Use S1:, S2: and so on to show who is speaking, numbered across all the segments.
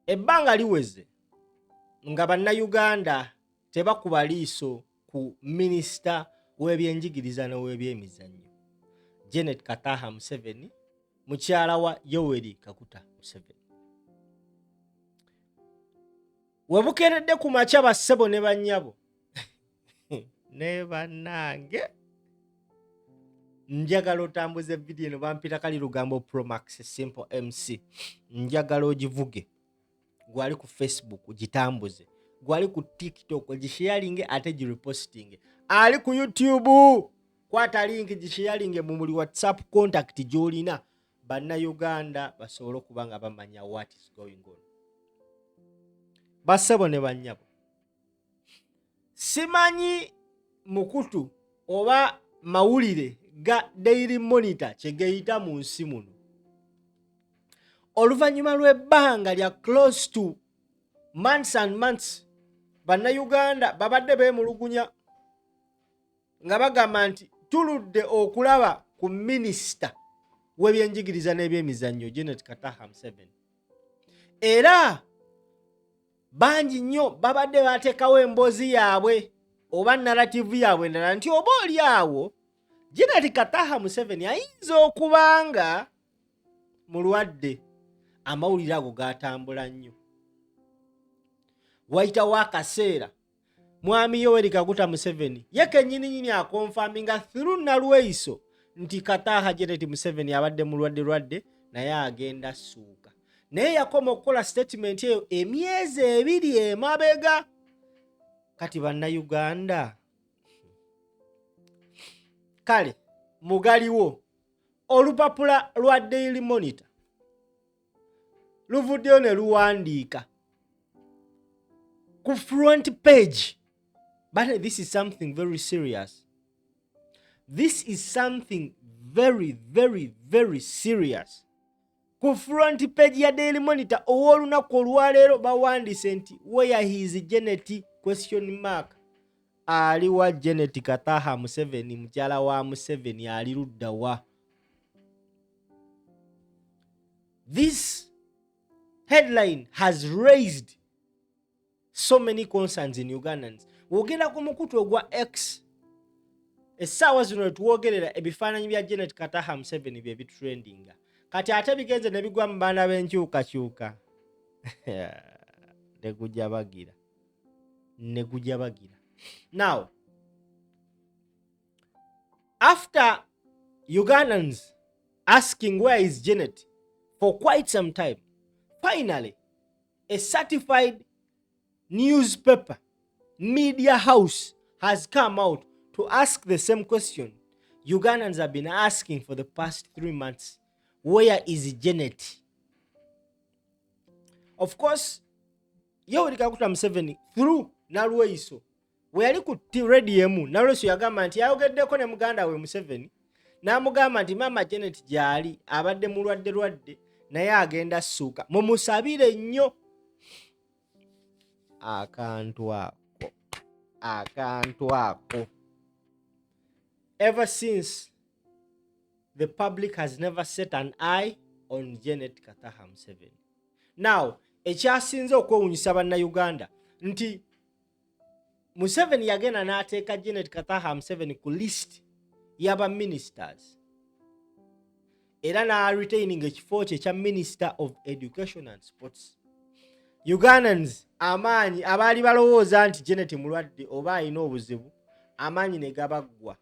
S1: ebbanga liweze nga bannayuganda tebakuba liiso ku minisita w'ebyenjigiriza n'ow'ebyemizannyo Janet Kataha Museveni, mukyala wa Yoweri Kaguta Museveni. Webukeredde ku makya bassebo ne bannyabo ne bannange, njagala otambuza vidiyo eno, bampita kali lugambo Promax Simple MC, njagala ogivuge, gwali ku Facebook gitambuze, gwali ku TikTok gisharinge ate girepostinge, ali ku YouTube kwata link gisharinge mu muli WhatsApp contact gyolina bannayuganda basobole okuba nga bamanya what is going on. Bassebo ne bannyabo, simanyi mukutu oba mawulire ga Daily Monitor kyegeyita mu nsi muno oluvannyuma lw'ebbanga lya close to months and months, bannayuganda babadde beemulugunya nga bagamba nti tuludde okulaba ku minisita w'ebyenjigiriza n'ebyemizannyo Janet Kataha Museveni, era bangi nnyo babadde bateekawo emboozi yaabwe oba narrative yaabwe endala nti oba oli awo Janet Kataha Museveni ayinza okuba nga mulwadde. Amawulire ago gatambula nnyo. Wayitawo akaseera mwami Yoweri Kaguta Museveni ye kennyini akonfaminga through nalweiso nti Kataha Janet Museveni abadde mulwadde naye agenda ssuuka. Naye yakoma okukola statement eyo emyezi 2 emabega. Kati bannayuganda, kale mugaliwo olupapula lwa Daily Monitor luvuddeyo ne luwandiika ku front page, but this is something very serious. This is something very, very, very serious. Ku front page ya Daily Monitor ow'olunaku olwaleero bawandiise nti where is Janet ? Aliwa Janet Kataha Museveni, mukyala wa Museveni ali ludda wa? This headline has raised so many concerns in Ugandans. Wogenda ku mukutu ogwa X, essaawa zino tuwogerera ebifaananyi bya Janet Kataha Museveni bye bitrendinga. Kati ate bigenze ne bigwa mu baana b'enkyukakyuka. Negujabagira. Now, after Ugandans asking where is Janet for quite some time, finally, a certified newspaper media house has come out to ask the same question Ugandans have been asking for the past 3 months. Where is Janet? Of course, Yoweri Kaguta Museveni through nalweiso we yali ku radio emu, nalweiso yagamba nti yayogeddeko ne muganda we Museveni n'amugamba nti mama Janet gyali abadde mulwadde naye agenda ssuuka, mumusabire nnyo. Akantu ako. Ever since, the public has never set an eye on Janet Kataha Museveni. Now, ekyasinze okwewuunyisa bannayuganda nti Museveni yagenda n'ateeka Janet Kataha Museveni ku list y'aba ministers era n'aretaining ekifo kye ekya Minister of Education and Sports. Ugandans amaanyi abaali balowooza nti Janet mulwadde oba alina obuzibu, amaanyi ne gabaggwa,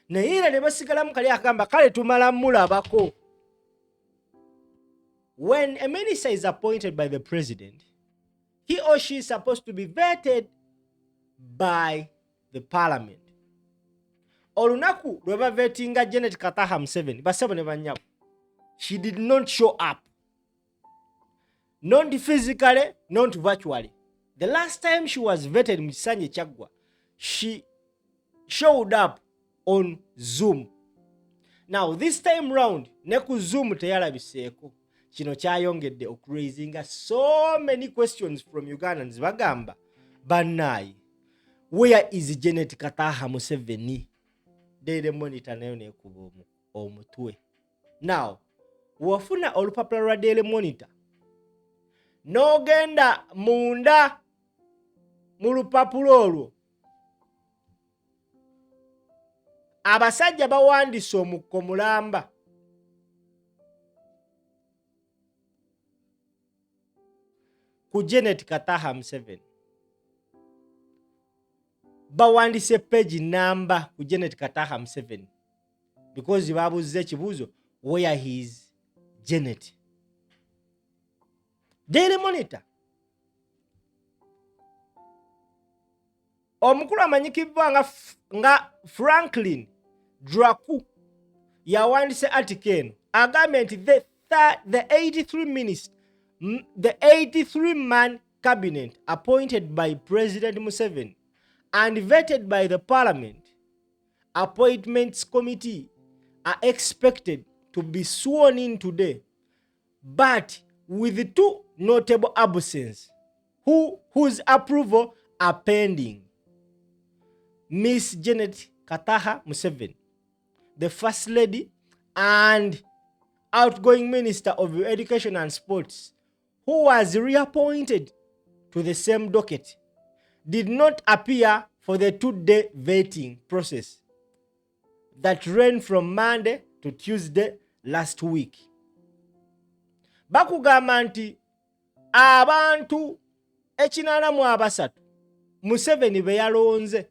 S1: naye era ne basigalamu kali akagamba kale tumala mulabako. When a minister is appointed by the president, he or she is supposed to be vetted by the parliament. Olunaku lwe bavetinga Janet Kataha Museveni, bassebo ne bannyabo, she did not show up. Not physically, not virtually. The last time she was vetted mu Kisanje Kyaggwa, she showed up on Zoom. Now this time round, ne ku Zoom teyalabiseeko. Kino kyayongedde okuraisinga so many questions from Ugandans bagamba, bannayi, where is Janet Kataha Museveni? Daily Monitor nayo nekuba omutwe. Now, wafuna olupapula lwa Daily Monitor n'ogenda munda mu lupapula olwo, abasajja bawandiise omukko mulamba ku Janet Kataha Museveni. Bawandiise page number ku Janet Kataha Museveni because babuuza ekibuuzo, where he is Janet. Daily Monitor. Omukulu amanyikibwa nga Franklin Draku yawandiise article eno agambye nti the 83-man cabinet appointed by President Museveni and vetted by the Parliament Appointments Committee are expected to be sworn in today, but with two notable absences whose approval are pending. Miss Janet Kataha Museveni, the First Lady and outgoing Minister of Education and Sports, who was reappointed to the same docket, did not appear for the 2-day vetting process that ran from Monday to Tuesday last week. Bakugamba nti abantu 83 Museveni be yalonze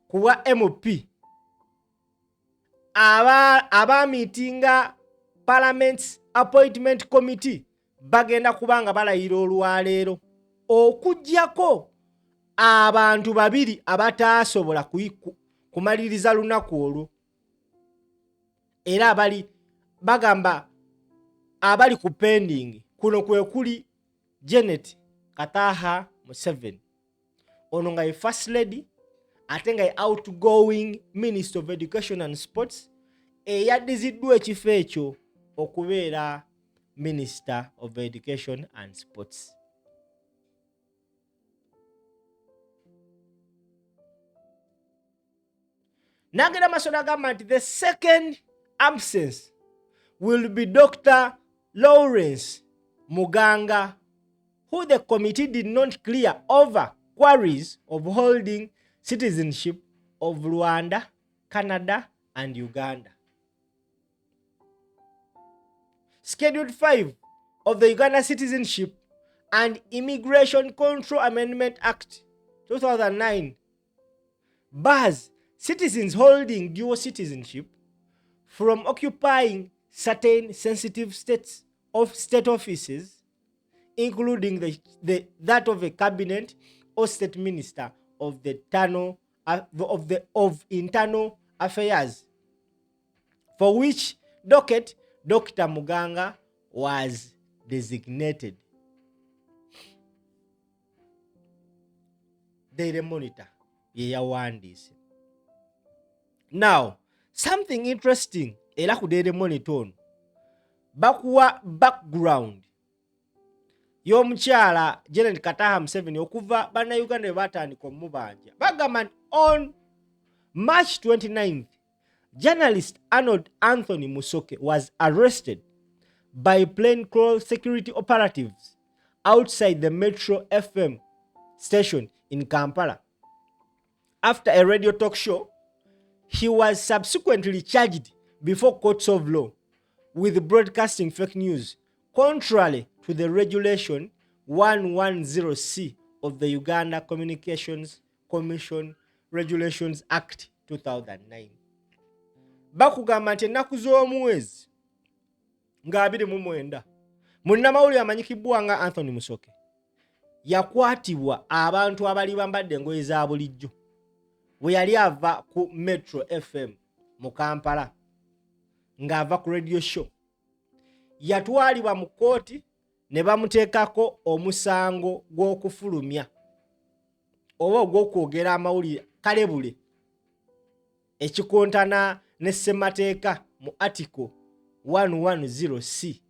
S1: kuwa MP abamitinga Parliament's Appointment Committee bagenda kubanga balayira olwaleero, okujjako abantu 2 abataasobola kumaliriza lunaku olwo, era bagamba abali ku pending. Kuno kwe kuli Janet Kataha Museveni, ono nga ye First Lady ate nga ye outgoing Minister of Education and Sports, eyaddiziddwa ekifo ekyo okubeera Minister of Education and Sports. Nagenda Masoda agamba nti the second absence will be Dr. Lawrence Muganga, who the committee did not clear over queries of holding citizenship of Rwanda, Canada, and Uganda. Schedule 5 of the Uganda Citizenship and Immigration Control Amendment Act 2009 bars citizens holding dual citizenship from occupying certain sensitive state offices, including that of a cabinet or state minister of the internal affairs, for which docket Dr. Muganga was designated. Daily Monitor yeyawandiise. Now, something interesting era ku Daily Monitor bakuwa background y'omukyala Janet Kataha Museveni okuva bannayuganda bwe batandika omubanja. Bagamba on March 29th, journalist Arnold Anthony Musoke was arrested by plainclothes security operatives outside the Metro FM station in Kampala. After a radio talk show, he was subsequently charged before courts of law with broadcasting fake news, contrary to the Regulation 110C of the Uganda Communications Commission Regulations Act 2009. Bakugamba nti ennaku z'omwezi nga 29 munnamawulire amanyikibwa nga Anthony Musoke yakwatibwa abantu abali bambadde engoye za bulijjo bwe yali ava ku Metro FM mu Kampala ng'ava ku radio show. Yatwalibwa mu kooti ne bamuteekako omusango gw'okufulumya oba ogw'okwogera amawulire kalebule ekikontana ne ssemateeka mu article 110C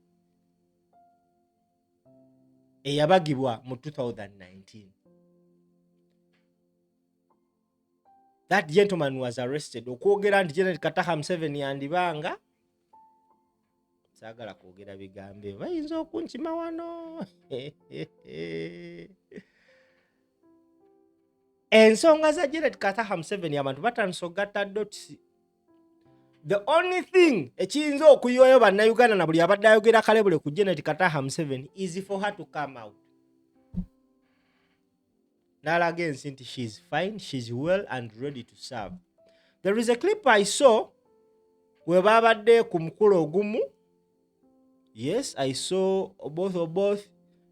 S1: eyabagibwa mu 2019. That gentleman was arrested okwogera nti Janet Kataha Museveni yandibanga saagala kwogera bigambo ebyo bayinza okunkima wano. Ensonga za Janet Kataha Museveni abantu batandise okugatta dotisi. The only thing ekiyinza okuyiwayo bannayuganda na buli abadde ayogera kalebule ku Janet Kataha Museveni is for her to come out. N'alaga ensi nti she's fine, she's well and ready to serve. There is a clip I saw we babadde ku mukulu ogumu. Yes, I saw both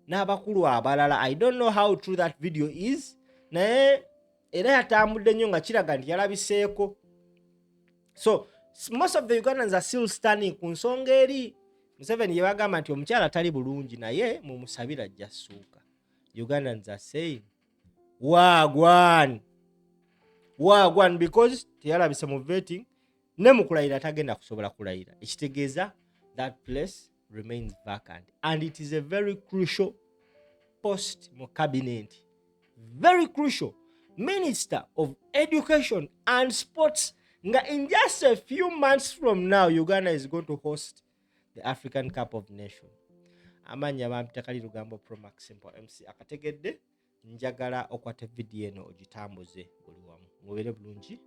S1: n'abakulu abalala. I don't know how true that video is. Naye era yatambudde nnyo nga kiraga nti yalabiseeko. So most of the Ugandans are still standing ku nsonga eri. Museveni yebagamba nti omukyala tali bulungi naye mumusabira ajja ssuuka. Ugandans are saying wagwan because teyalabise mu vetting ne mu kulayira tagenda kusobola kulayira. Ekitegeeza that place remains vacant and it is a very crucial post mu cabinet. Very crucial. Minister of Education and Sports. Nga in just a few months from now, Uganda is going to host the African Cup of Nations. Amanya bampita kali Lugambo Pro Max Simple MC akategedde njagala okwata video eno ogitambuze buli wamu. Mubere bulungi.